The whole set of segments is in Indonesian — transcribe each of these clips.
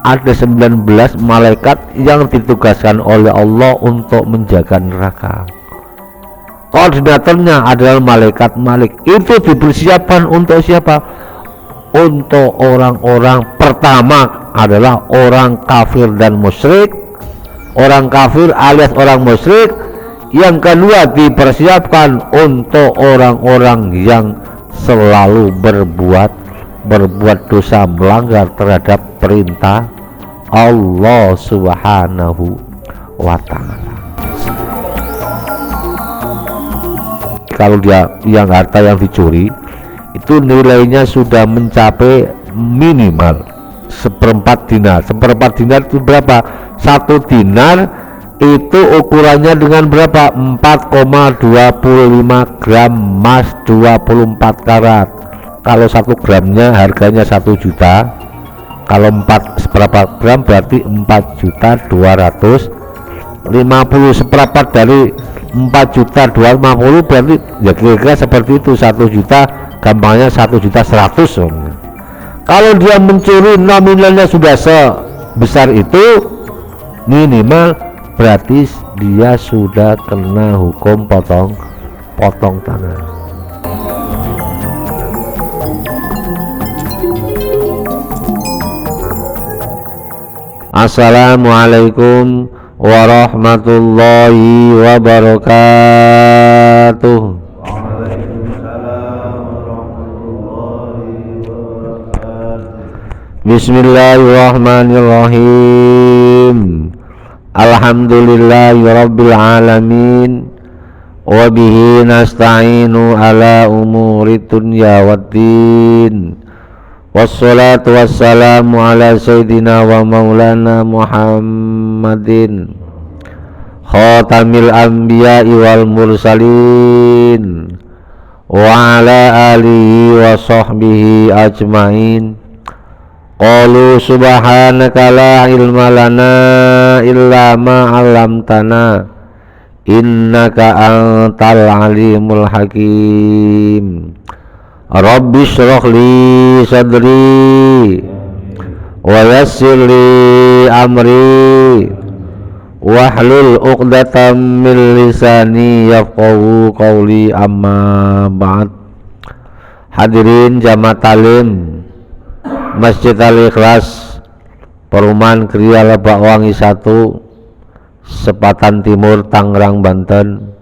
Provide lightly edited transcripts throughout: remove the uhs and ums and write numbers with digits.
ada 19 malaikat yang ditugaskan oleh Allah untuk menjaga neraka. Koordinatornya adalah malaikat Malik. Itu dipersiapkan untuk siapa? Untuk orang-orang pertama adalah orang kafir dan musyrik. Orang kafir alias orang musyrik. Yang kedua dipersiapkan untuk orang-orang yang selalu berbuat dosa, melanggar terhadap perintah Allah Subhanahu wa ta'ala. Kalau dia yang harta yang dicuri itu nilainya sudah mencapai minimal seperempat dinar. Seperempat dinar itu berapa? 1 dinar itu ukurannya dengan berapa? 4,25 gram emas 24 karat. Kalau 1 gramnya harganya 1 juta, kalau 4 seperempat gram berarti 4.250.000. Seperempat dari 4.250.000 berarti ya kira-kira seperti itu. 1 juta gampangnya 1.100.000. Kalau dia mencuri nominalnya sudah sebesar itu, minimal berarti dia sudah kena hukum potong tangan. Assalamualaikum warahmatullahi wabarakatuh. Bismillahirrahmanirrahim. Alhamdulillahi rabbil alamin. Wabihi nasta'inu ala umuri dunya waddin. Wassalatu wassalamu ala sayyidina wa maulana Muhammadin khatamil anbiya'i wal mursalin wa ala alihi wa sahbihi ajmain. Qalu subhanaka la ilma lana illa ma 'allamtana innaka antal alimul hakim. Rabbi shrah li sadri wa yassir li amri wahlul 'uqdatam min lisani yafqahu qawli, amma ba'd. Hadirin jamaah talim Masjid Al-Ikhlas Perumahan Kriya Lebak Wangi 1 Sepatan Timur, Tangerang, Banten,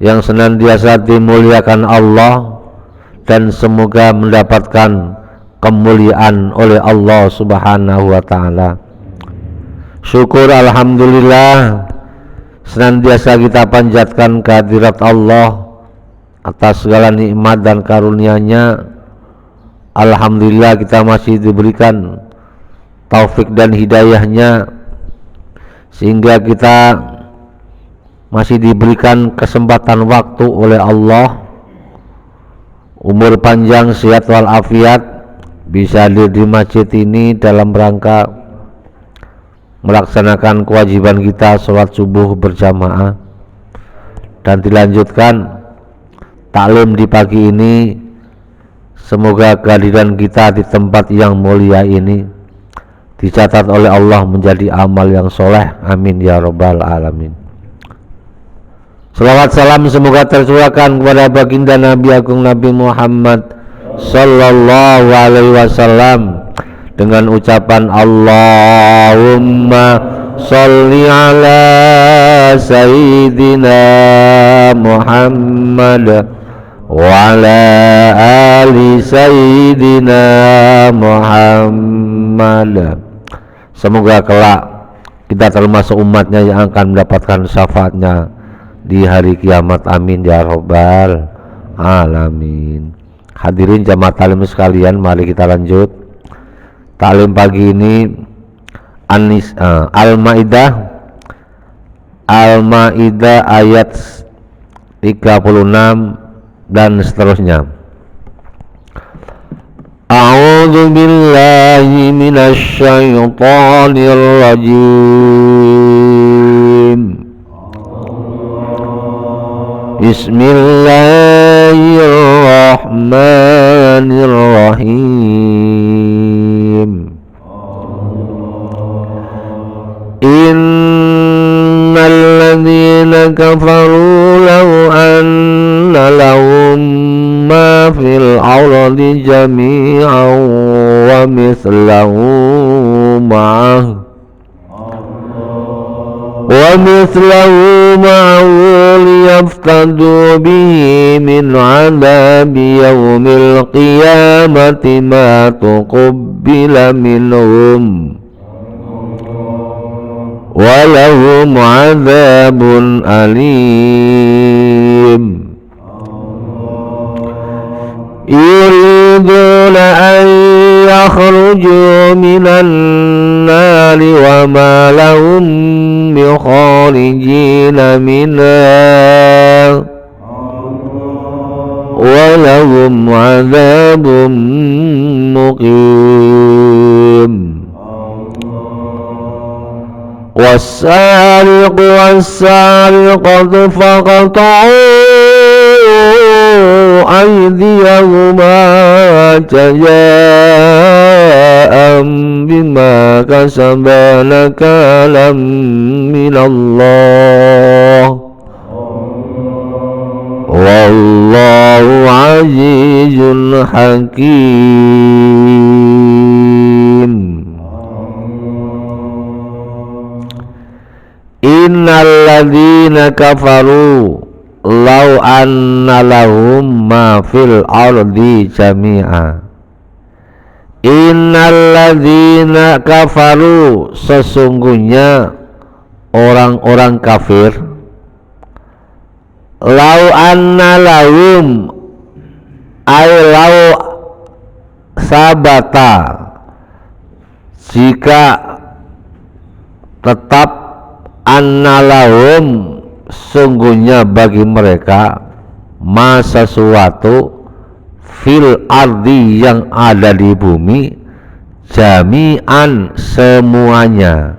yang senantiasa dimuliakan Allah dan semoga mendapatkan kemuliaan oleh Allah Subhanahu wa ta'ala. Syukur alhamdulillah senantiasa kita panjatkan kehadirat Allah atas segala nikmat dan karunia-Nya. Alhamdulillah kita masih diberikan taufik dan hidayahnya sehingga kita masih diberikan kesempatan waktu oleh Allah, umur panjang, sehat walafiat, bisa hadir di masjid ini dalam rangka melaksanakan kewajiban kita sholat subuh berjamaah, dan dilanjutkan taklim di pagi ini. Semoga kehadiran kita di tempat yang mulia ini dicatat oleh Allah menjadi amal yang soleh. Amin ya rabbal alamin. Salawat salam semoga tercurahkan kepada baginda Nabi Agung Nabi Muhammad sallallahu alaihi wasallam dengan ucapan Allahumma sholli ala sayyidina Muhammad wa ala ali sayyidina Muhammad. Semoga kelak kita termasuk umatnya yang akan mendapatkan syafaatnya di hari kiamat. Amin ya rabbal alamin. Hadirin jamaah taklim sekalian, mari kita lanjut taklim pagi ini. Al-Maidah ayat 36 dan seterusnya. A'udzu billahi minasy syaithanir rajim. Bismillahirrahmanirrahim. law anna lahum ma fil ardi jami'an wa mislahu ma'ah liyaftadu bihi min 'adzabi yaumil qiyamati ma tuqabbila minhum walahum 'adzabun alim. Yuriduna an yakhruju minan nari wa ma lahum bi kharijina minha walahum 'adzabun muqim. والسارق والسارقة فاقطعوا أيديهما جزاء بما كسبا نكالا من الله والله عزيز حكيم. Innal ladzina kafaru law anna lahum ma fil ardi jami'a. Innal ladzina kafaru, sesungguhnya orang-orang kafir, law anna lahum ay law sabata, jika tetap annalahum, sungguhnya bagi mereka, ma sesuatu, fil ardi yang ada di bumi, jami'an semuanya,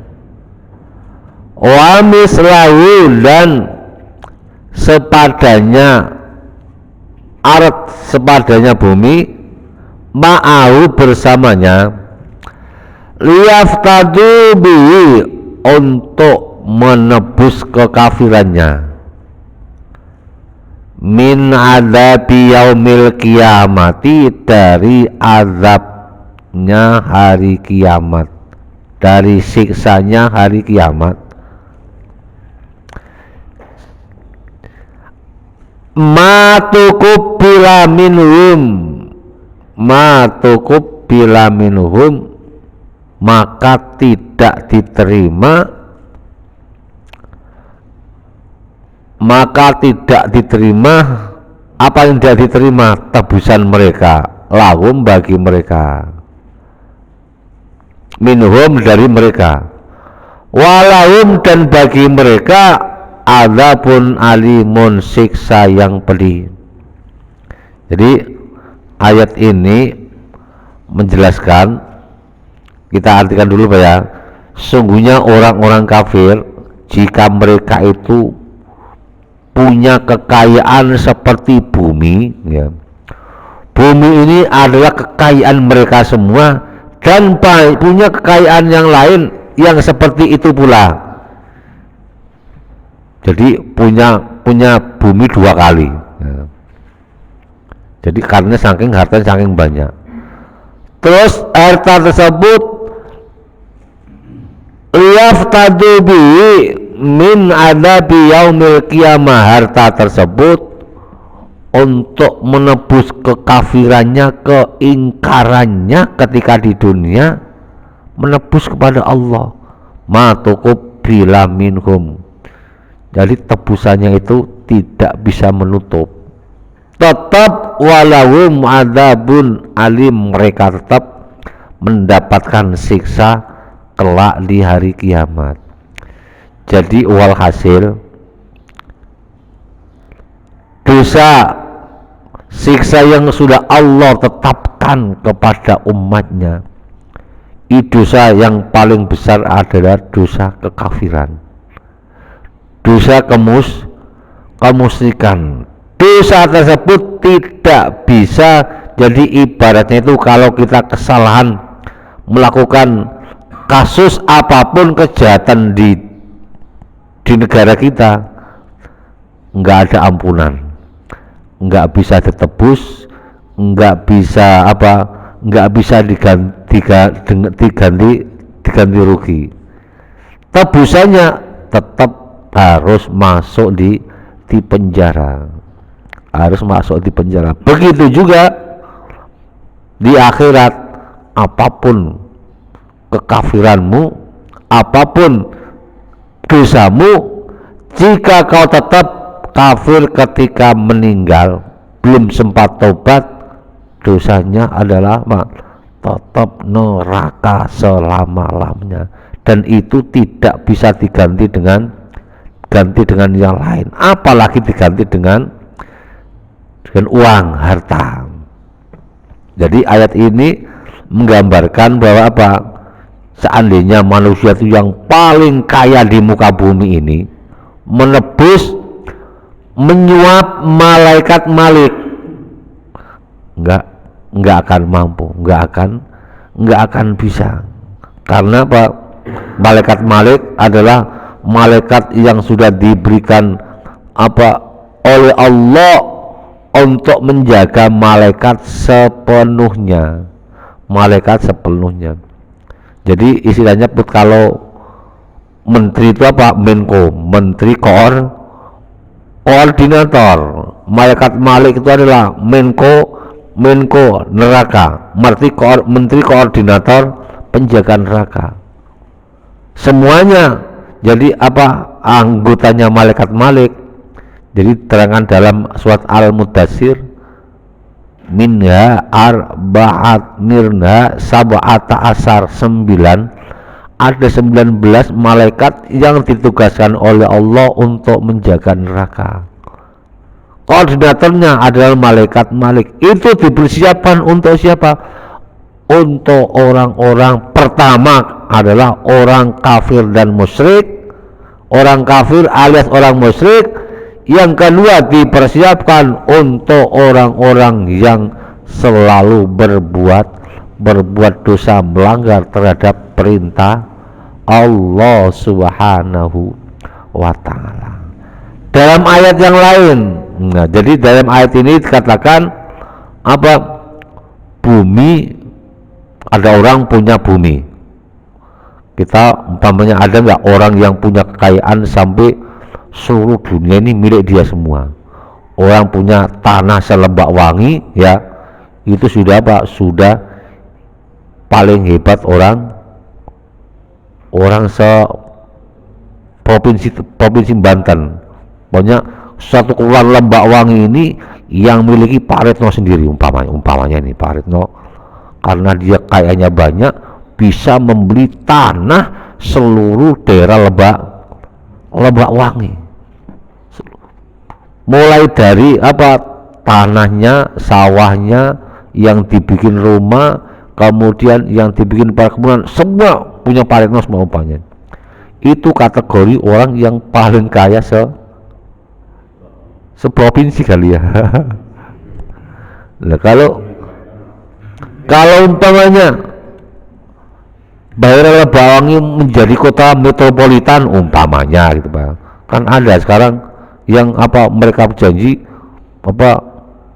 wa mislahu dan sepadanya, ard sepadanya bumi, ma'ahu bersamanya, liyaftadu bihi untuk menebus kekafirannya, min adzabi yaumil kiamati, dari azabnya hari kiamat, dari siksanya hari kiamat. Ma tuqbila minhum, ma tuqbila minhum, maka tidak diterima, apa yang tidak diterima, tebusan mereka, lahum bagi mereka, minhum dari mereka, walahum dan bagi mereka, adzabun alimun, siksa yang pedih. Jadi ayat ini menjelaskan, kita artikan dulu Pak ya, sungguhnya orang-orang kafir, jika mereka itu punya kekayaan seperti bumi, ya. Bumi ini adalah kekayaan mereka semua, dan punya kekayaan yang lain yang seperti itu pula. Jadi punya bumi dua kali, ya. Jadi karena saking harta saking banyak. Terus harta tersebut liyaftadu bihi min adzabi yaumil qiyamah, harta tersebut untuk menebus kekafirannya, keingkarannya ketika di dunia, menebus kepada Allah, ma tuqbila minhum. Jadi tebusannya itu tidak bisa menutup, tetap walahum adzabun alim, mereka tetap mendapatkan siksa kelak di hari kiamat. Jadi walhasil, dosa siksa yang sudah Allah tetapkan kepada umatnya, dosa yang paling besar adalah dosa kekafiran, dosa kemusyrikan. Dosa tersebut tidak bisa, jadi ibaratnya itu kalau kita kesalahan melakukan kasus apapun kejahatan di negara kita, nggak ada ampunan, nggak bisa ditebus, nggak bisa diganti rugi. Tebusannya tetap harus masuk di penjara, harus masuk di penjara. Begitu juga di akhirat, apapun kekafiranmu, apapun dosamu, jika kau tetap kafir ketika meninggal, belum sempat tobat, dosanya adalah tetap neraka selama-lamanya, dan itu tidak bisa diganti dengan yang lain, apalagi diganti dengan uang, harta. Jadi ayat ini menggambarkan bahwa apa? Seandainya manusia itu yang paling kaya di muka bumi ini menebus, menyuap malaikat Malik, nggak akan mampu, nggak akan bisa. Karena apa? Malaikat Malik adalah malaikat yang sudah diberikan oleh Allah untuk menjaga malaikat sepenuhnya. Jadi istilahnya kalau menteri itu Menko, menteri koordinator. Malaikat Malik itu adalah Menko neraka, menteri koordinator penjagaan neraka. Semuanya jadi anggotanya malaikat Malik. Jadi terangkan dalam surat Al-Mudaththir, minha arba'at mirna sab'ata asar, 9, ada 19 malaikat yang ditugaskan oleh Allah untuk menjaga neraka. Koordinatornya adalah malaikat Malik. Itu dipersiapkan untuk siapa? Untuk orang-orang, pertama adalah orang kafir dan musyrik, orang kafir alias orang musyrik. Yang kedua dipersiapkan untuk orang-orang yang selalu berbuat dosa, melanggar terhadap perintah Allah Subhanahu wa ta'ala. Dalam ayat yang lain, jadi dalam ayat ini dikatakan bumi, ada orang punya bumi. Kita umpamanya ada nggak orang yang punya kekayaan sampai seluruh dunia ini milik dia semua. Orang punya tanah selembak wangi, ya, itu sudah sudah paling hebat orang provinsi Banten. Pokoknya satu kepulauan Lembak Wangi ini yang miliki Pak Retno sendiri, umpamanya nih Pak Retno, karena dia kayaknya banyak, bisa membeli tanah seluruh daerah Lembak Wangi. Mulai dari tanahnya, sawahnya, yang dibikin rumah, kemudian yang dibikin perkebunan, semua punya Pak Retno semua umpamanya. Itu kategori orang yang paling kaya seprovinsi kali ya. Nah, kalau umpamanya daerah Lembak Wangi menjadi kota metropolitan umpamanya gitu Pak. Kan ada sekarang yang mereka berjanji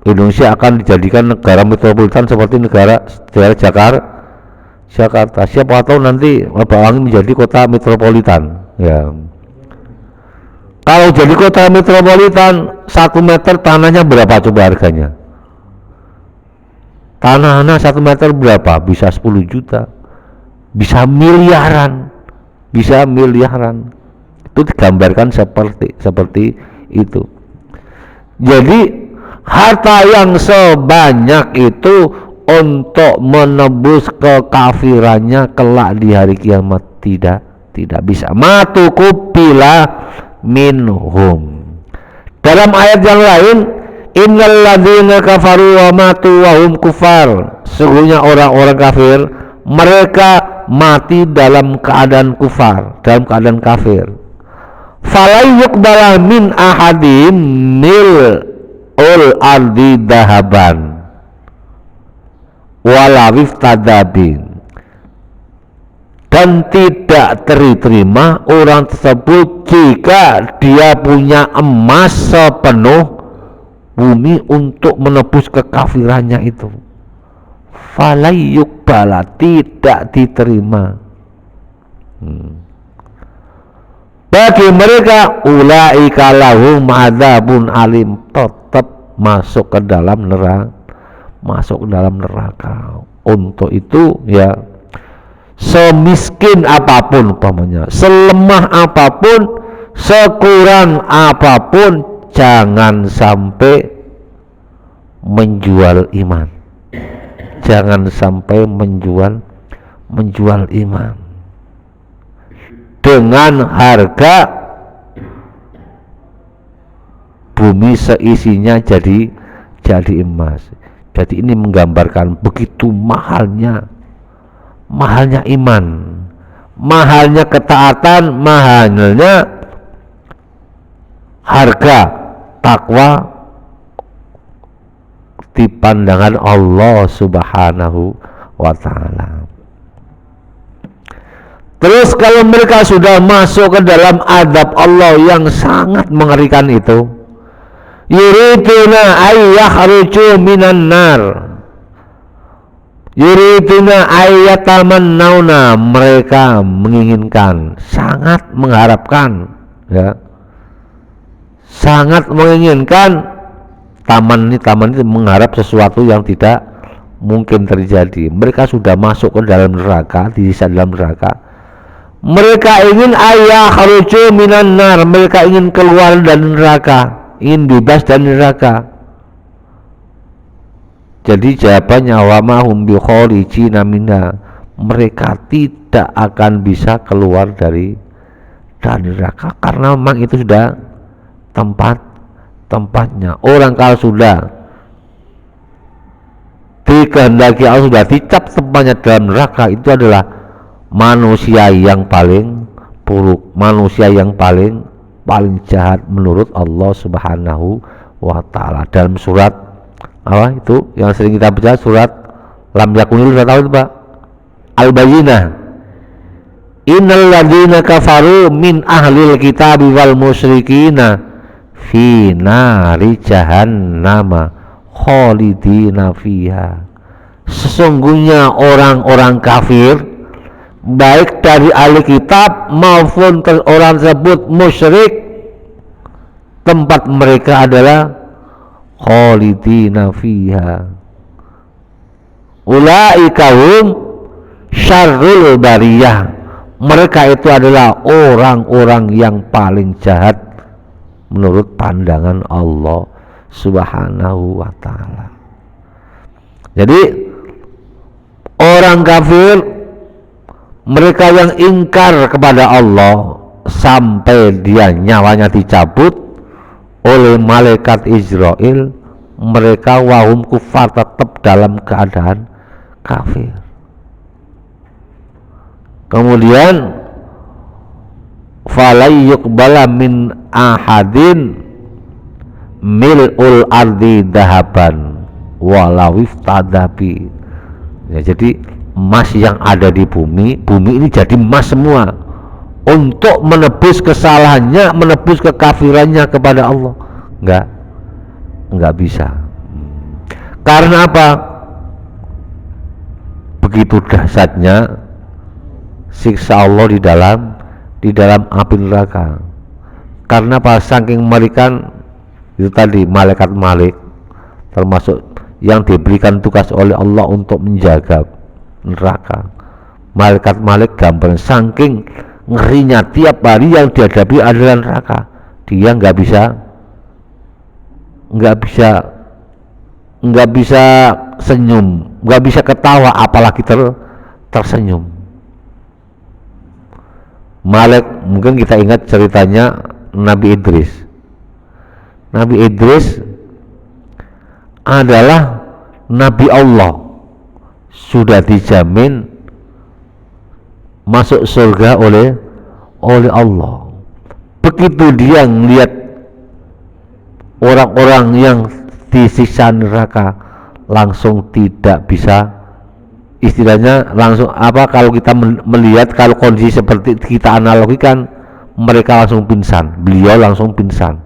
Indonesia akan dijadikan negara metropolitan seperti daerah Jakarta. Siapa tahu nanti Lembak Wangi menjadi kota metropolitan, ya. Kalau jadi kota metropolitan, 1 meter tanahnya berapa coba harganya? Tanahnya 1 meter berapa? Bisa 10 juta, bisa miliaran. Itu digambarkan seperti itu. Jadi harta yang sebanyak itu untuk menebus kekafirannya kelak di hari kiamat tidak bisa. Matukubila minhum. Dalam ayat yang lain, innal ladzina kafaru wa matu wa hum kufar. Sesungguhnya orang-orang kafir, mereka mati dalam keadaan kufar, dalam keadaan kafir. Falai yuqbala min ahadim mil ul ardi dahaban walawif tadabin. dan tidak terima orang tersebut jika dia punya emas sepenuh bumi untuk menebus kekafirannya itu. Falayyuk bala, tidak diterima. Bagi mereka ulaika lahum adzabun alim, tetap masuk ke dalam neraka. Untuk itu ya, semiskin apapun umpamanya, selemah apapun, sekurang apapun, jangan sampai menjual iman. Jangan sampai menjual iman dengan harga bumi seisinya jadi emas. Jadi ini menggambarkan begitu mahalnya iman, mahalnya ketaatan, mahalnya harga takwa di pandangan Allah Subhanahu wa ta'ala. Terus kalau mereka sudah masuk ke dalam adab Allah yang sangat mengerikan itu, yuriduna ayyakhruju minan nar, yuriduna ayyatamannawna, mereka menginginkan, sangat mengharapkan ya, sangat menginginkan. Taman itu mengharap sesuatu yang tidak mungkin terjadi. Mereka sudah masuk ke dalam neraka, disiksa dalam neraka. Mereka ingin ayyakhruju minan nar, mereka ingin keluar dari neraka, ingin bebas dari neraka. Jadi jawabannya wa ma hum bi kharijina minha, mereka tidak akan bisa keluar dari neraka karena memang itu sudah tempatnya. Orang kalau sudah dikehendaki Allah, sudah dicap tempatnya dalam neraka, itu adalah manusia yang paling buruk, manusia yang paling jahat menurut Allah Subhanahu wa ta'ala. Dalam surat apa itu yang sering kita baca, surat lam yakunil, sudah tahu itu Pak, Al-Bayyinah, innal ladzina kafaru min ahlil kitabi wal musyrikina fi nari jahannama khalidina fiha. Sesungguhnya orang-orang kafir, baik dari ahli kitab maupun orang tersebut musyrik, tempat mereka adalah khalidina fiha. Ulaika hum syarrul bariyah, mereka itu adalah orang-orang yang paling jahat menurut pandangan Allah Subhanahu wa ta'ala. Jadi orang kafir, mereka yang ingkar kepada Allah sampai dia nyawanya dicabut oleh malaikat Israel, mereka wahum kufar, tetap dalam keadaan kafir. Kemudian falai yuqbala min ahadin mil'ul ardi dahaban walawif tadabi. Ya, jadi emas yang ada di bumi ini jadi emas semua untuk menebus kesalahannya, menebus kekafirannya kepada Allah. Enggak bisa. Karena apa? Begitu dahsyatnya siksa Allah di dalam api neraka. Karena apa? Saking mengerikan itu tadi, malaikat termasuk yang diberikan tugas oleh Allah untuk menjaga neraka. Malaikat gambaran saking ngerinya tiap hari yang dihadapi adalah neraka. Dia nggak bisa senyum, nggak bisa ketawa, apalagi tersenyum. Mungkin kita ingat ceritanya Nabi Idris. Nabi Idris adalah Nabi Allah, sudah dijamin masuk surga oleh Allah. Begitu dia melihat orang-orang yang disiksa neraka, langsung tidak bisa istilahnya langsung apa, kalau kita melihat kalau kondisi seperti kita analogikan, mereka langsung pingsan, beliau langsung pingsan.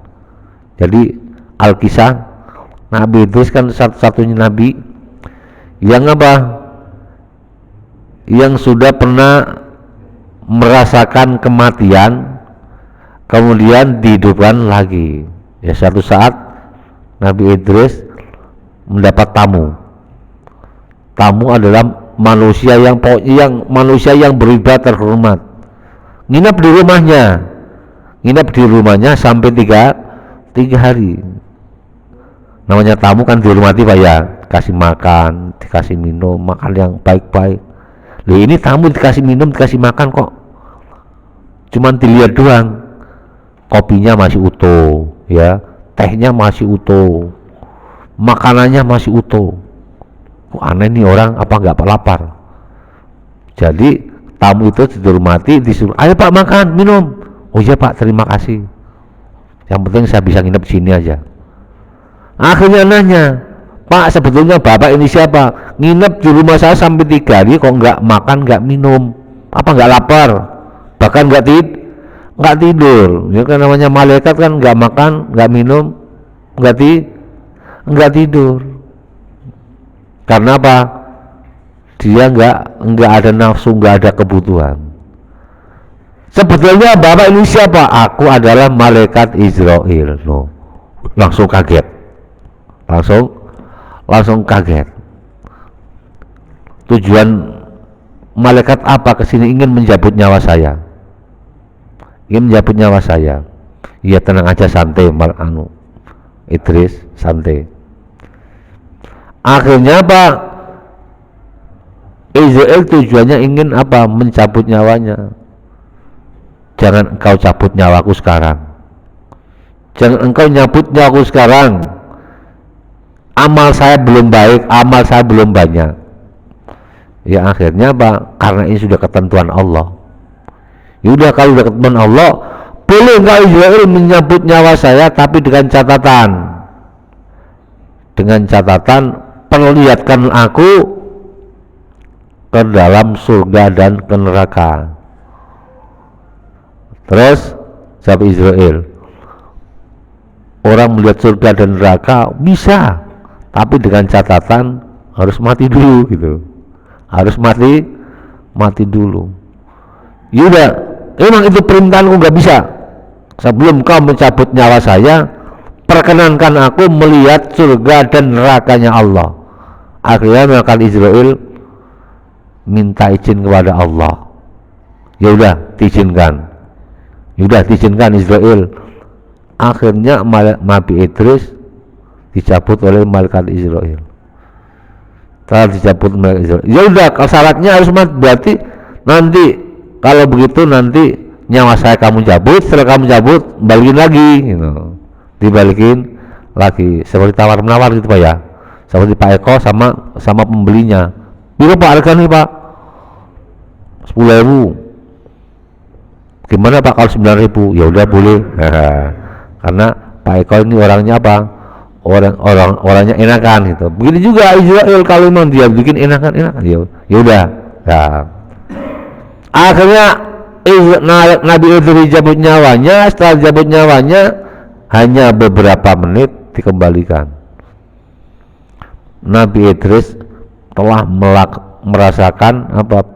Jadi Al-Kisah Nabi Idris kan satu-satunya nabi yang apa, yang sudah pernah merasakan kematian kemudian dihidupkan lagi. Ya, suatu saat Nabi Idris mendapat tamu. Tamu adalah manusia yang beribadah terhormat. Nginap di rumahnya sampai tiga hari. Namanya tamu kan dihormati Pak ya, kasih makan, dikasih minum, makan yang baik-baik. Loh, ini tamu dikasih minum, dikasih makan kok cuman dilihat doang, kopinya masih utuh ya, tehnya masih utuh, makanannya masih utuh. Kok aneh nih orang, apa nggak lapar? Jadi tamu itu dihormati, disuruh, ayo Pak makan, minum. Oh iya Pak, terima kasih. Yang penting saya bisa nginep sini aja. Akhirnya nanya, Pak sebetulnya Bapak ini siapa? Nginep di rumah saya sampai 3 hari kok nggak makan, nggak minum, apa nggak lapar? Bahkan nggak tidur. Ya kan namanya malaikat kan, nggak makan, nggak minum, nggak tidur. Karena apa? Dia nggak ada nafsu, nggak ada kebutuhan. Sebetulnya Bapak ini siapa? Aku adalah malaikat Israel. No. Langsung kaget. Langsung kaget. Tujuan malaikat apa kesini? Ingin menjabut nyawa saya. Ya tenang aja, santai Idris, santai. Akhirnya Pak Israel tujuannya ingin apa? Mencabut nyawanya. Jangan engkau cabut nyawaku sekarang. Jangan engkau nyabut nyawaku sekarang. Amal saya belum baik, amal saya belum banyak. Ya akhirnya Pak, karena ini sudah ketentuan Allah. Yaudah, kalau sudah ketentuan Allah, boleh engkau Israel menyabut nyawa saya, tapi dengan catatan perlihatkan aku ke dalam surga dan ke neraka. Terus jawab Israel, orang melihat surga dan neraka bisa, tapi dengan catatan harus mati dulu gitu. Harus mati dulu. Yaudah, emang itu perintahku, nggak bisa. Sebelum kau mencabut nyawa saya, perkenankan aku melihat surga dan nerakanya Allah. Akhirnya malaikat Israel minta izin kepada Allah. Ya udah, diizinkan Israel. Akhirnya Nabi Idris dicabut oleh malaikat Israel. Setelah dicabut malaikat Israel, ya udah, syaratnya harus mati. Berarti nanti kalau begitu nanti nyawa saya kamu cabut, setelah kamu cabut balikin lagi gitu. Dibalikin lagi, seperti tawar menawar gitu Pak ya, seperti Pak Eko sama pembelinya. Bila Pak harga nih Pak 10.000, gimana Pak kalau 9.000? Ya udah boleh. Karena Pak Eko ini orangnya apa, orangnya enakan gitu. Begitu juga Israel, kalau memang dia bikin enakan ya udah. Akhirnya Nabi Idris dicabut nyawanya. Setelah dicabut nyawanya, hanya beberapa menit dikembalikan. Nabi Idris telah merasakan apa,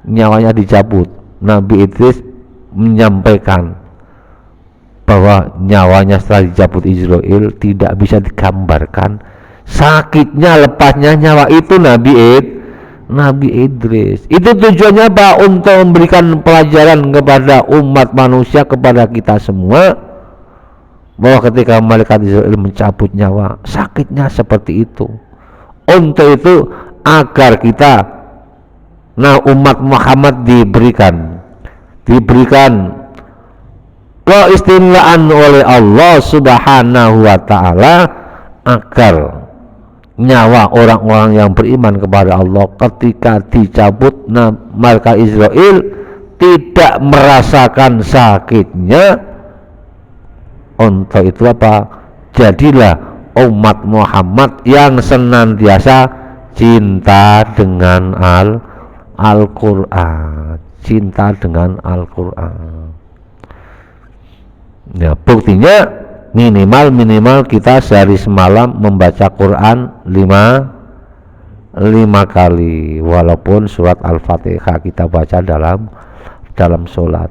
nyawanya dicabut. Nabi Idris menyampaikan bahwa nyawanya setelah dicabut Israel tidak bisa digambarkan sakitnya lepasnya nyawa itu Nabi Idris. Itu tujuannya apa? Untuk memberikan pelajaran kepada umat manusia, kepada kita semua, bahwa ketika malaikat Israel mencabut nyawa, sakitnya seperti itu. Untuk itu agar kita, umat Muhammad diberikan keistimewaan oleh Allah Subhanahu wa ta'ala, agar nyawa orang-orang yang beriman kepada Allah ketika dicabut malaikat Israel tidak merasakan sakitnya. Untuk itu apa? Jadilah umat Muhammad yang senantiasa cinta dengan Al-Quran, cinta dengan Al-Quran. Ya, buktinya minimal kita sehari semalam membaca Quran 5 kali, walaupun surat Al-Fatihah kita baca dalam sholat.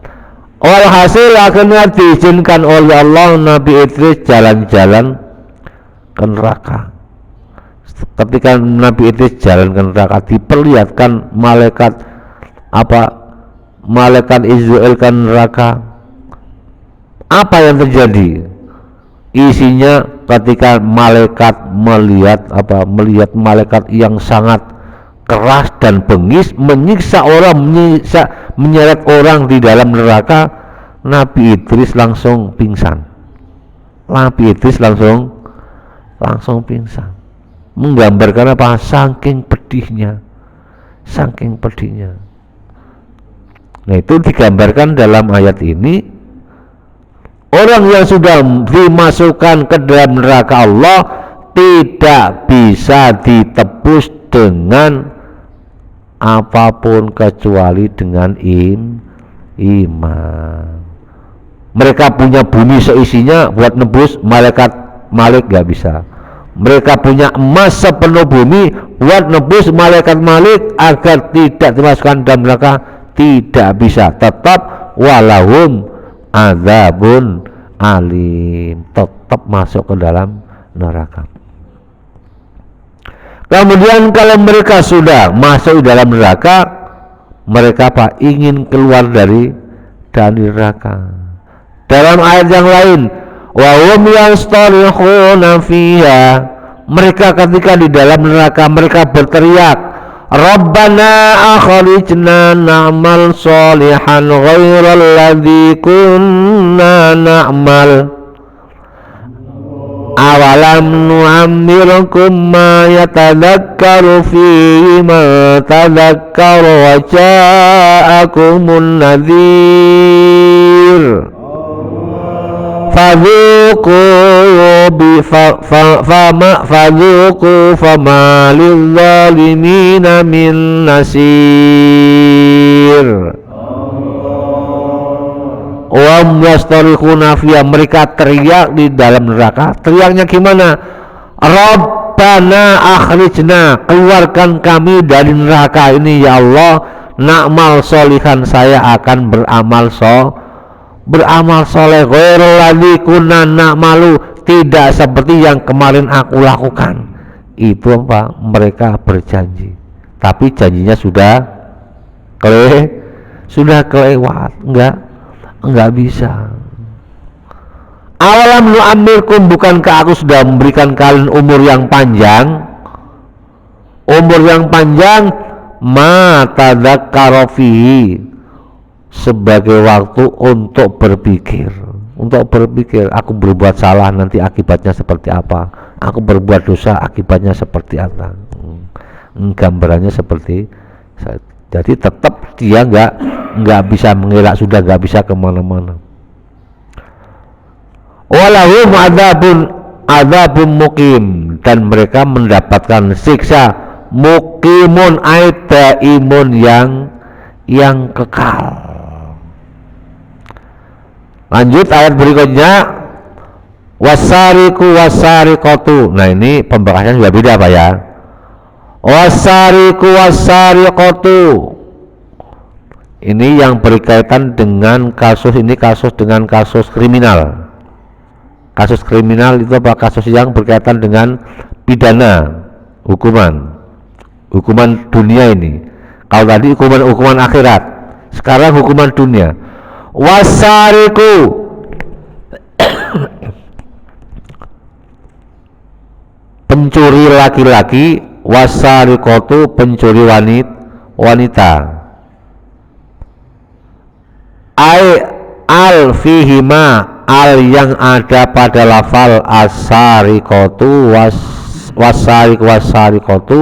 Walhasil akhirnya diizinkan oleh Allah Nabi Idris jalan-jalan ke neraka. Ketika Nabi Idris jalan ke neraka, diperlihatkan malaikat Israel ke neraka. Apa yang terjadi? Isinya ketika malaikat melihat malaikat yang sangat keras dan bengis menyiksa orang, menyeret orang di dalam neraka. Nabi Idris langsung pingsan. Menggambarkan apa? Saking pedihnya. Nah, itu digambarkan dalam ayat ini. Orang yang sudah dimasukkan ke dalam neraka Allah tidak bisa ditebus dengan apapun kecuali dengan iman. Mereka punya bumi seisinya buat nebus malaikat Malik gak bisa. Mereka punya emas sepenuh bumi buat nebus malaikat Malik agar tidak dimasukkan dalam neraka, tidak bisa. Tetap walahum azabun alim, tetap masuk ke dalam neraka. Kemudian kalau mereka sudah masuk di dalam neraka, mereka ingin keluar dari neraka. Dalam ayat yang lain, wa hum yastarihuna fiha, mereka ketika di dalam neraka mereka berteriak, Rabbana akhrijna na'mal sholihan ghairal ladzi kunna na'mal awalam nu'ammirkum ma yatadhakkaru fihi ma tadhakkaru wa ja'akumun nadhir fadzuqu fama lizzalimina min nasir. Mereka teriak di dalam neraka. Teriaknya gimana? Rabbana akhrijna, keluarkan kami dari neraka ini ya Allah. Na'mal sholihan, saya akan beramal soleh ghairul ladzi kunna na'malu, tidak seperti yang kemarin aku lakukan. Itu mereka berjanji, tapi janjinya sudah kelewat, enggak bisa. Awalam nu'ammirkum, bukankah aku sudah memberikan kalian umur yang panjang ma tadzakkara fihi, sebagai waktu untuk berpikir, aku berbuat salah nanti akibatnya seperti apa, aku berbuat dosa akibatnya seperti apa. Gambarannya seperti, jadi tetap dia nggak bisa mengelak, sudah nggak bisa kemana-mana. Walahum adzabun muqim, dan mereka mendapatkan siksa muqimun aidaimun yang kekal. Lanjut ayat berikutnya, wasariku wasariqatu. Nah, ini pembahasan sudah beda Pak ya. Wasariku wasariqatu, ini yang berkaitan dengan kasus kriminal. Kasus kriminal itu apa? Kasus yang berkaitan dengan pidana, hukuman dunia ini. Kalau tadi hukuman akhirat, sekarang hukuman dunia. Wasariku, pencuri laki-laki, wasariqatu, pencuri wanita. Al fihima, al yang ada pada lafal asariqatu wasariqatu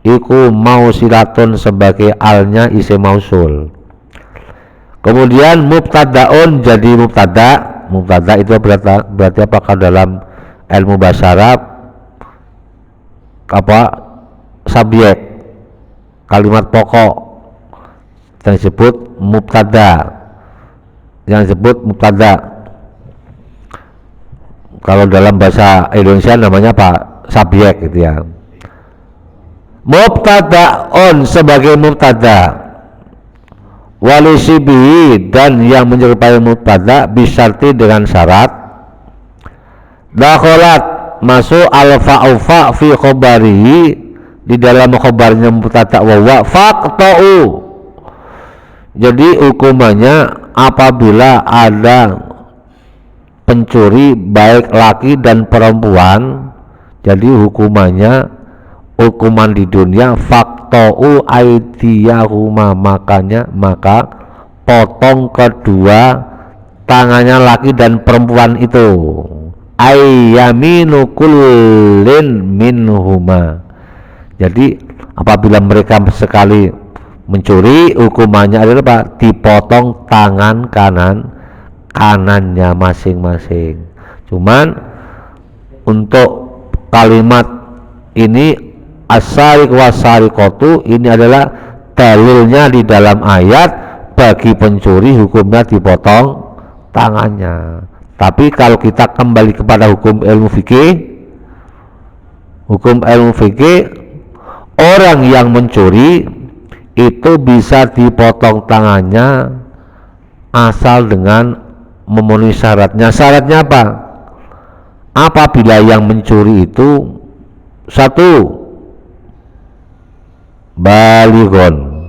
iku mausilatun, sebagai alnya isim mausul. Kemudian mubtadaun jadi mubtada itu berarti apakah dalam ilmu bahasa Arab subjek, kalimat pokok yang disebut mubtada. Kalau dalam bahasa Indonesia namanya apa? Subjek gitu ya. Mubtada'un sebagai mubtada, walisibihi dan yang menyerupai mubtada bisyarti dengan syarat dakholat masuk alfa fi khobarihi di dalam khobarnya mubtada wa faqta'u. Jadi hukumannya apabila ada pencuri baik laki dan perempuan, jadi hukuman di dunia faqta'u aydiyahuma, maka potong kedua tangannya laki dan perempuan itu, ayyaminu kullin minhuma. Jadi apabila mereka sekali mencuri, hukumannya adalah apa? Dipotong tangan kanannya masing-masing. Cuman untuk kalimat ini as-sariq was-sariqatu ini adalah dalilnya di dalam ayat, bagi pencuri hukumnya dipotong tangannya. Tapi kalau kita kembali kepada hukum ilmu fikih, orang yang mencuri itu bisa dipotong tangannya asal dengan memenuhi syaratnya. Syaratnya apa? Apabila yang mencuri itu satu, balighon,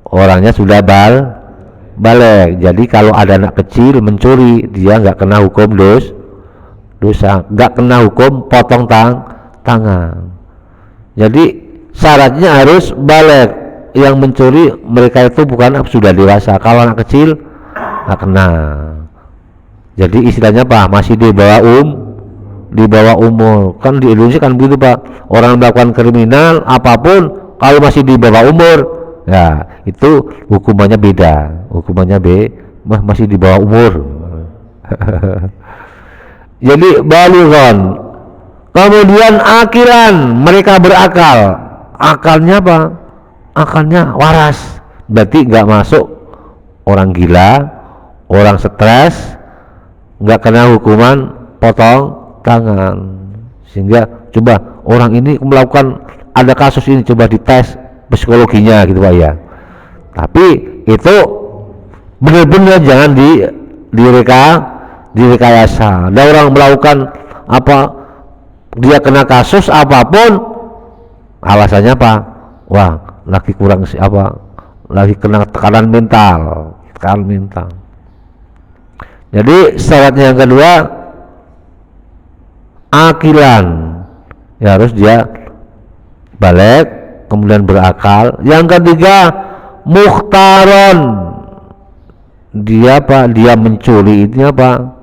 orangnya sudah balik. Jadi kalau ada anak kecil mencuri, dia nggak kena hukum dosa, nggak kena hukum potong tangan. Jadi syaratnya harus balik. Yang mencuri mereka itu bukan sudah dewasa. Kalau anak kecil nggak kena. Jadi istilahnya apa? Masih di bawah umur. Kan di Indonesia kan begitu Pak. Orang melakukan kriminal apapun kalau masih di bawah umur, ya itu hukumannya beda. Masih di bawah umur. Jadi balighon. Kemudian akilan, mereka berakal. Akalnya apa? Akalnya waras. Berarti nggak masuk orang gila, orang stres, nggak kena hukuman potong tangan. Sehingga coba orang ini melakukan, ada kasus ini, coba dites psikologinya gitu Pak ya. Tapi itu benar-benar jangan direkayasa. Ada orang melakukan apa, dia kena kasus apapun, alasannya apa? Wah, lagi kurang lagi kena tekanan mental. Jadi syaratnya yang kedua akilan, ya harus dia balik kemudian berakal. Yang ketiga mukhtaron, dia mencuri itu apa?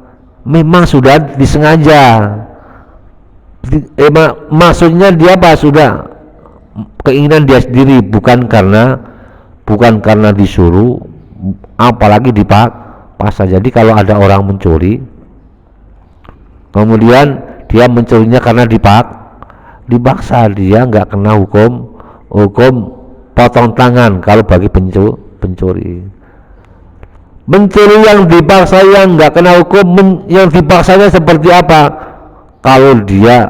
Memang sudah disengaja. Maksudnya dia sudah keinginan dia sendiri, bukan karena disuruh, apalagi dipaksa. Jadi kalau ada orang mencuri kemudian dia mencurinya karena dipaksa, dia nggak kena hukum potong tangan kalau bagi pencuri. Mencuri yang dipaksa yang nggak kena hukum, yang dipaksanya seperti apa? Kalau dia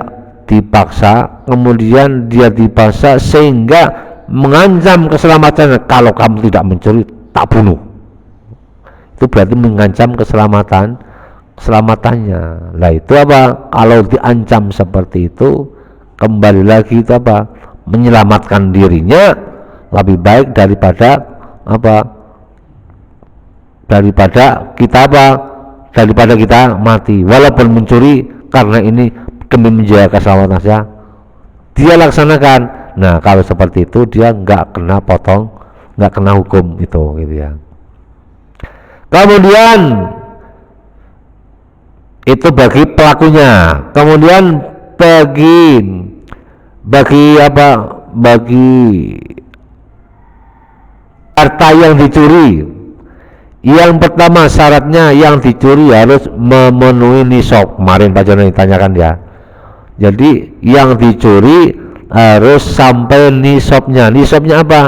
dipaksa, kemudian dia dipaksa sehingga mengancam keselamatannya, kalau kamu tidak mencuri tak bunuh, itu berarti mengancam keselamatannya. Nah itu apa? Kalau diancam seperti itu, kembali lagi itu apa? Menyelamatkan dirinya lebih baik daripada kita mati. Walaupun mencuri karena ini demi menjaga keselamatan saja, dia laksanakan. Nah kalau seperti itu dia nggak kena hukum itu gitu ya. Kemudian itu bagi pelakunya. Kemudian bagi harta yang dicuri, yang pertama syaratnya yang dicuri harus memenuhi nisab. Kemarin Pak Jono ditanyakan ya. Jadi yang dicuri harus sampai nisabnya. Nisabnya apa?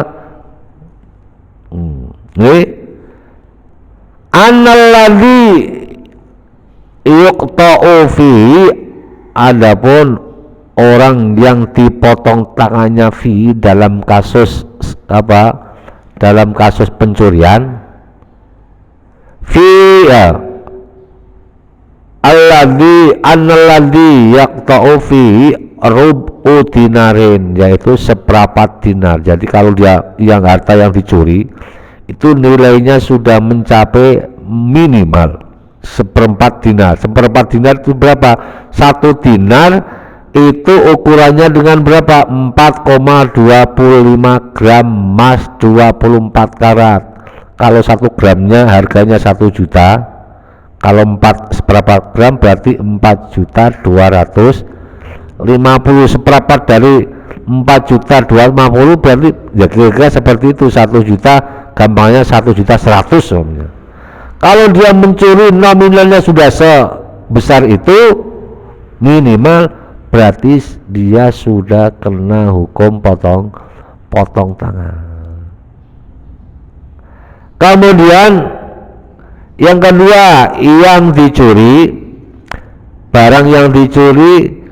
Annalladzi yuqta'u fihi, adapun orang yang dipotong tangannya fi dalam kasus apa? Dalam kasus pencurian, fi ya annalladzi yaqta'u fihi rub'u dinarin, yaitu seperempat dinar. Jadi kalau dia yang harta yang dicuri itu nilainya sudah mencapai minimal seperempat dinar. Seperempat dinar itu berapa? Satu dinar itu ukurannya dengan berapa? 4,25 gram emas 24 karat. Kalau 1 gramnya harganya 1 juta, kalau 4 seperempat gram berarti 4.250.000. Seperempat dari 4.250.000 berarti ya kira-kira seperti itu. 1 juta gampangnya 1.100.000. Kalau dia mencuri nominalnya sudah sebesar itu, minimal berarti dia sudah kena hukum potong tangan. Kemudian yang kedua, yang dicuri, barang yang dicuri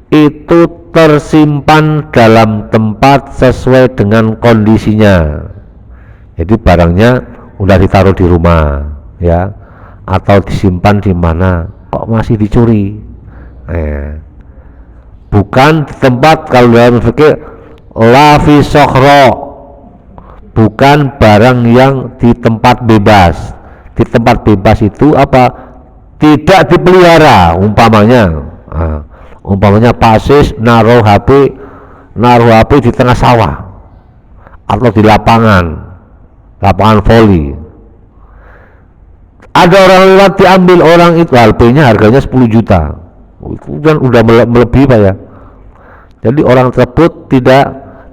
itu tersimpan dalam tempat sesuai dengan kondisinya. Jadi barangnya udah ditaruh di rumah ya, atau disimpan di mana, kok masih dicuri? Bukan di tempat, kalau dalam fikih la fi sokhro, bukan barang yang di tempat bebas. Di tempat bebas itu apa? Tidak dipelihara, umpamanya umpamanya pasis naruh HP di tengah sawah atau di lapangan voli. Ada orang lewat, diambil orang itu, HP-nya harganya 10 juta. Itu kan udah melebihi Pak ya. Jadi orang tersebut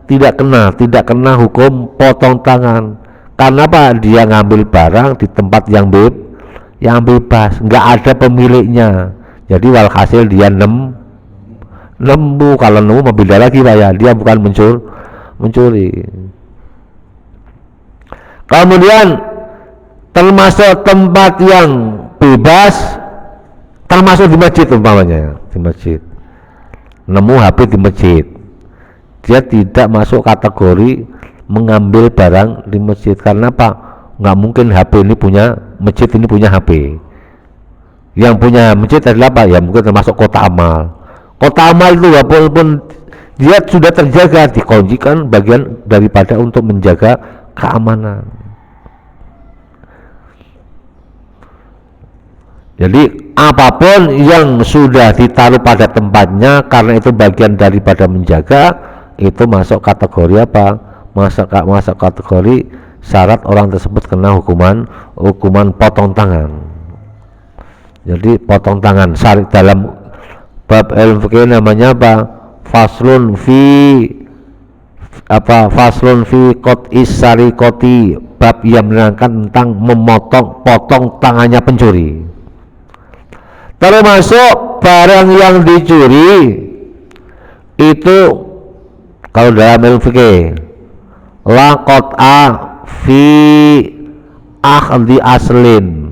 tidak kena hukum potong tangan. Karena apa? Dia ngambil barang di tempat yang bebas, nggak ada pemiliknya. Jadi walhasil dia nemu. Kalau nemu mau beda lagi Pak ya, dia bukan mencuri. Kemudian termasuk tempat yang bebas, termasuk di masjid umpamanya, di masjid. Nemu HP di masjid, dia tidak masuk kategori mengambil barang di masjid. Karena apa? Nggak mungkin HP ini punya masjid, ini punya HP. Yang punya masjid adalah apa? Ya mungkin termasuk kota amal. Kota amal itu walaupun dia sudah terjaga, dikunci, bagian daripada untuk menjaga keamanan. Jadi apapun yang sudah ditaruh pada tempatnya, karena itu bagian daripada menjaga, itu masuk kategori apa? Masuk kategori syarat orang tersebut kena hukuman potong tangan. Jadi potong tangan syarat dalam bab ilmu fikih namanya apa? Faslun fi qat'is sariqati, bab yang menerangkan tentang potong tangannya pencuri. Termasuk barang yang dicuri itu kalau dalam ilmu fikih la qat'a fi akhdi aslin,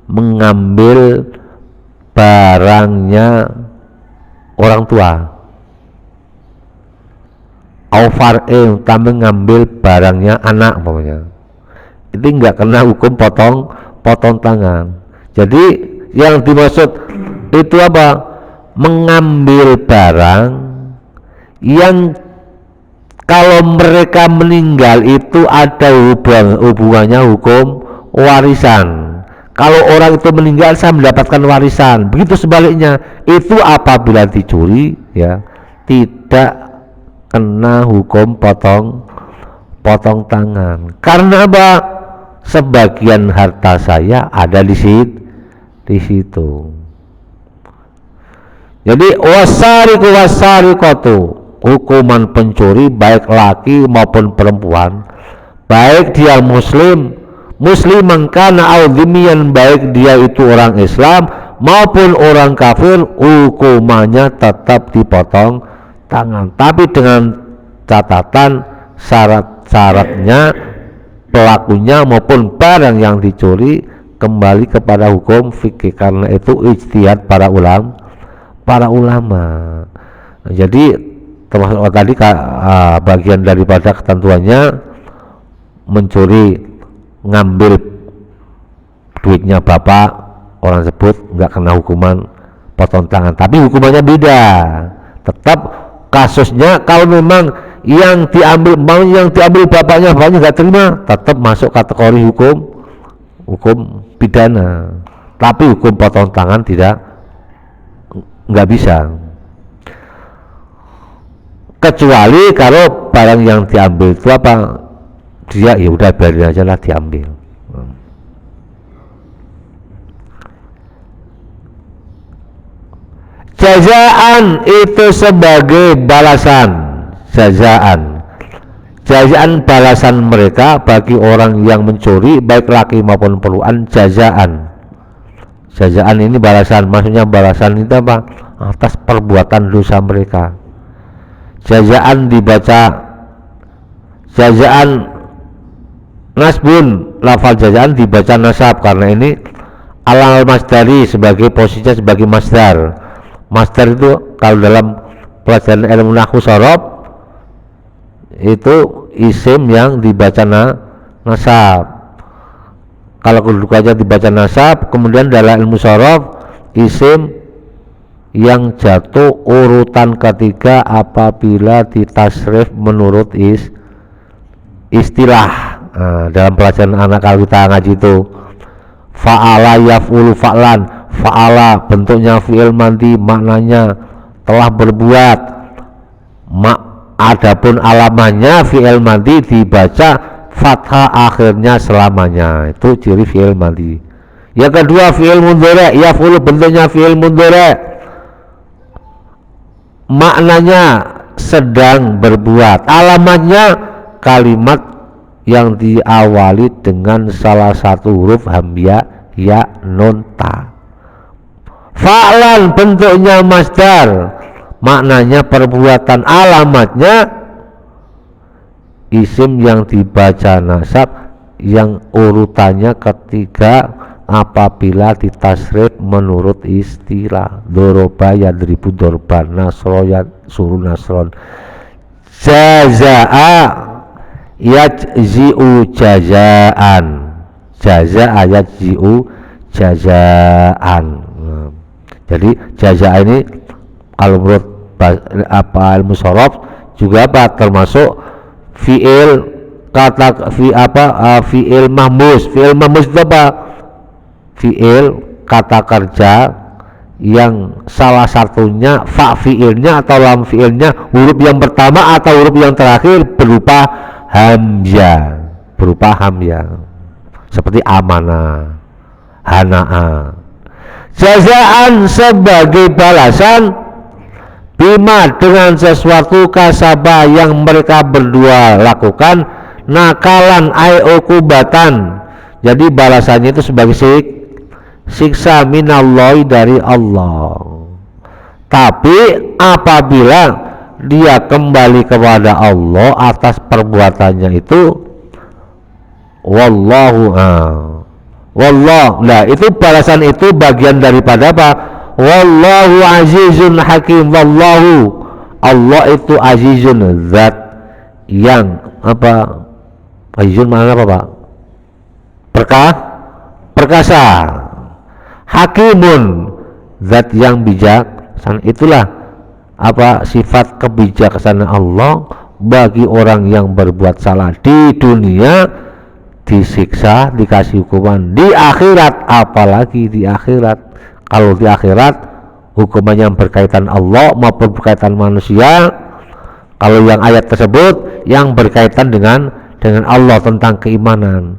mengambil barangnya orang tua. Au far'in, tambah ngambil barangnya anak pokoknya. Itu enggak kena hukum potong tangan. Jadi yang dimaksud itu apa? Mengambil barang yang kalau mereka meninggal itu ada hubungannya hukum warisan. Kalau orang itu meninggal saya mendapatkan warisan. Begitu sebaliknya, itu apabila dicuri ya tidak kena hukum potong tangan. Karena apa? Sebagian harta saya ada di situ. Jadi wasariqatu, hukuman pencuri baik laki maupun perempuan, baik dia musliman kana au dhimmiyan, baik dia itu orang Islam maupun orang kafir, hukumannya tetap dipotong tangan, tapi dengan catatan syarat-syaratnya pelakunya maupun barang yang dicuri kembali kepada hukum fikih, karena itu ijtihad para ulama. Jadi termasuk tadi bagian daripada ketentuannya mencuri, ngambil duitnya bapak orang tersebut nggak kena hukuman potong tangan, tapi hukumannya beda. Tetap kasusnya kalau memang yang diambil bapaknya nggak terima, tetap masuk kategori hukum pidana, tapi hukum potong tangan nggak bisa, kecuali kalau barang yang diambil itu dia ya udah biarin aja lah diambil. Jazaan itu sebagai balasan, jazaan balasan mereka bagi orang yang mencuri baik laki maupun perempuan. Jazaan ini balasan, maksudnya balasan itu apa? Atas perbuatan dosa mereka. Jazaan dibaca jazaan nasbun, lafal jazaan dibaca nasab karena ini alal masdari sebagai posisinya sebagai masdar. Masdar itu kalau dalam pelajaran ilmu nahwu shorof itu isim yang dibaca nasab. Kalau kedudukannya dibaca nasab, kemudian dalam ilmu shorof isim yang jatuh urutan ketiga apabila ditasrif menurut istilah. Dalam pelajaran anak kalau kita ngaji itu fa'ala yaf'ulu fa'lan, fa'ala bentuknya fi'il madhi, maknanya telah berbuat. Adapun alamannya fi'il madhi dibaca fathah akhirnya selamanya, itu ciri fi'il madhi. Yang kedua fi'il mudhari, yaf'ulu bentuknya fi'il mudhari, maknanya sedang berbuat, alamatnya kalimat yang diawali dengan salah satu huruf hamzah ya nun ta. Fa'lan bentuknya masdar, maknanya perbuatan, alamatnya isim yang dibaca nasab yang urutannya ketiga apabila ditasrif menurut istilah. Doroba yadribu dorban, nasro suruh nasron. Jazaa yajzi'u jazaan, jazaa yajzi'u jazaan. Jadi jazaa ini kalau menurut ilmu shorof juga termasuk fi'il fi'il mahmus. Fi'il mahmus itu apa? Fi'il kata kerja yang salah satunya fa fi'ilnya atau lam fi'ilnya huruf yang pertama atau huruf yang terakhir berupa hamzah, seperti amana, hana'a. Jazaan sebagai balasan bima dengan sesuatu kasabah yang mereka berdua lakukan, nakalan ay ukubatan, jadi balasannya itu sebagai siksa minallahi dari Allah. Tapi apabila dia kembali kepada Allah atas perbuatannya itu, wallahu nah itu balasan itu bagian daripada apa? Wallahu azizun hakim. Wallahu, Allah itu azizun, zat yang apa? Azizun mana apa Pak? Perkasa. Hakimun, zat yang bijaksana. Itulah apa sifat kebijaksanaan Allah bagi orang yang berbuat salah di dunia, disiksa, dikasih hukuman di akhirat, apalagi di akhirat. Kalau di akhirat hukumannya yang berkaitan Allah maupun berkaitan manusia, kalau yang ayat tersebut yang berkaitan dengan Allah tentang keimanan.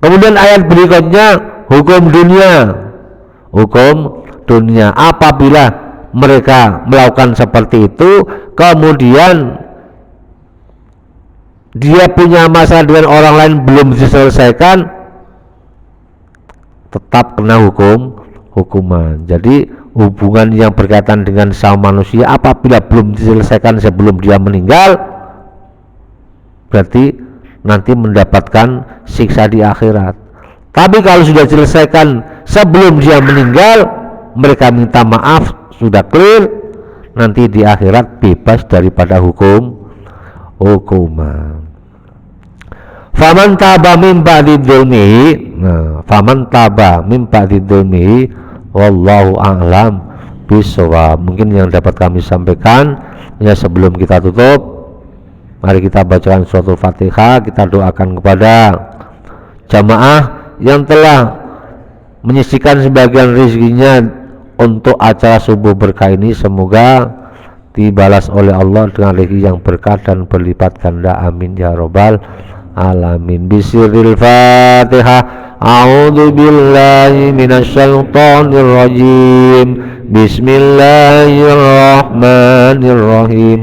Kemudian ayat berikutnya hukum dunia apabila mereka melakukan seperti itu, kemudian dia punya masalah dengan orang lain belum diselesaikan, tetap kena hukuman. Jadi hubungan yang berkaitan dengan sama manusia apabila belum diselesaikan sebelum dia meninggal, berarti nanti mendapatkan siksa di akhirat. Tapi kalau sudah diselesaikan sebelum dia meninggal, mereka minta maaf, sudah clear, nanti di akhirat bebas daripada hukuman. Faman taba min ba'di dzulmihi, faman taba min ba'di dzulmihi, wallahu a'lam bishawab. Mungkin yang dapat kami sampaikan ya. Sebelum kita tutup, mari kita bacakan surat Al-Fatihah. Kita doakan kepada jamaah yang telah menyisihkan sebagian rezekinya untuk acara subuh berkah ini, semoga dibalas oleh Allah dengan rezeki yang berkah dan berlipat ganda, amin ya robbal alamin. Bismillahil Fatihah. A'udzu billahi minasyaitonir rajim. Bismillahirrahmanirrahim.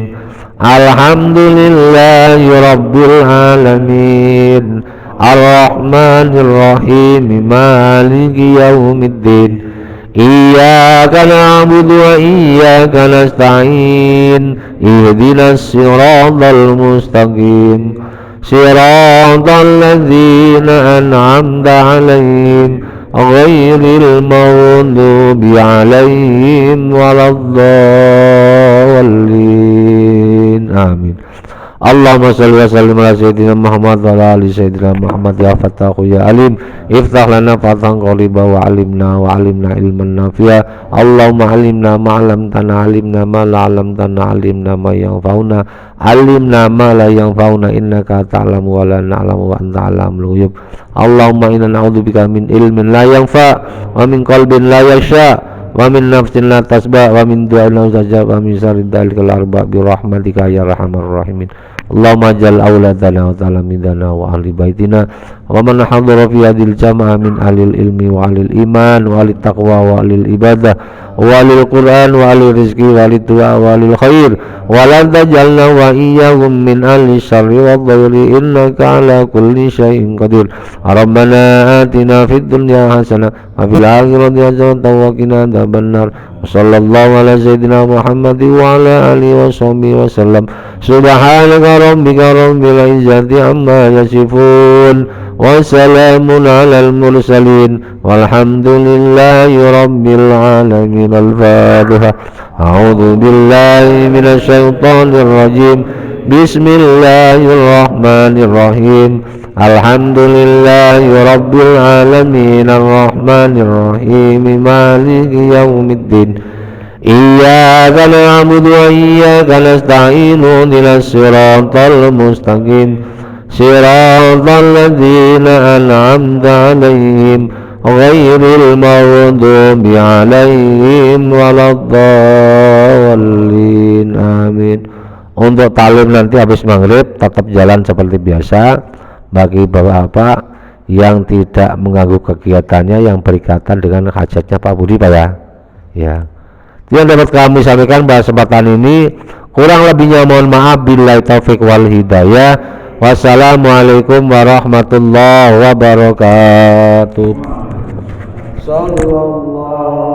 Alhamdulillahi rabbil alamin. Ar-Rahmanir-Rahim. Maliki yaumiddin. Iyyaka na'budu wa iyyaka nasta'in. Ihdinas siratal mustaqim. Siratal ladzina an'amta 'alaihim ghairil maghdubi 'alaihim waladdallin. Amin. Allahumma shalli wa sallim ala sayyidina Muhammad wa ala ali sayyidina Muhammad. Ya Fattahu ya Alim, iftah lana fathan qariba wa alimna ilman nafi'a. Allahumma alimna ma 'allamtana, alimna ma la 'allamtana, alimna ma yanfa'una, alimna ma la yanfa'una, innaka ta'lamu wa la na'lamu wa anta 'allamul ghuyub. Allahumma inna na'udzubika min ilmin la yanfa' wa min qalbin la yakhsha wa min nafsin la tasba wa min du'ain la yustajab wa min syarri dzalikal arba bi rahmatika ya arhamar rahimin. Allahumma jal auladana wa talamidana wa ahli baitina wa man hadara fi hadil jama'a min alil ilmi wa alil iman wa alit taqwa wa alil ibadah wa alil quran wa alil rizki wa alil du'a wa alil khair wa la tajalna wa iyyahum min ahli syarri wa dhairi innaka ala kulli syai'in qadir. Rabbana atina fid dunya hasanah wa fil akhirati hasanah wa qina adzabannar. Sallallahu ala sayyidina Muhammad wa ala alihi wa sahbihi wa sallam. Subhanaka rabbika rabbil izzati amma yasifun wa salamun alal mursalin walhamdulillahi rabbil alamin. Al-Fatihah. A'udzu billahi minasy syaithanir rajim. Bismillahirrahmanirrahim. Alhamdulillahi rabbil alamin. Ar-Rahmanir-Rahim. Maliki yaumiddin. Iyyaka na'budu wa iyyaka nasta'in. Ihdinas siratal mustaqim. Siratal ladzina an'amta 'alaihim ghairil maghdubi 'alaihim waladdallin. Amin. Untuk taklim nanti habis maghrib tetap jalan seperti biasa bagi bapak-bapak yang tidak mengganggu kegiatannya yang berkaitan dengan hajatnya Pak Budi, Pak ya. Ya. Yang dapat kami sampaikan pada kesempatan ini, kurang lebihnya mohon maaf. Billahi taufik wal hidayah. Wassalamualaikum warahmatullahi wabarakatuh. Sallallahu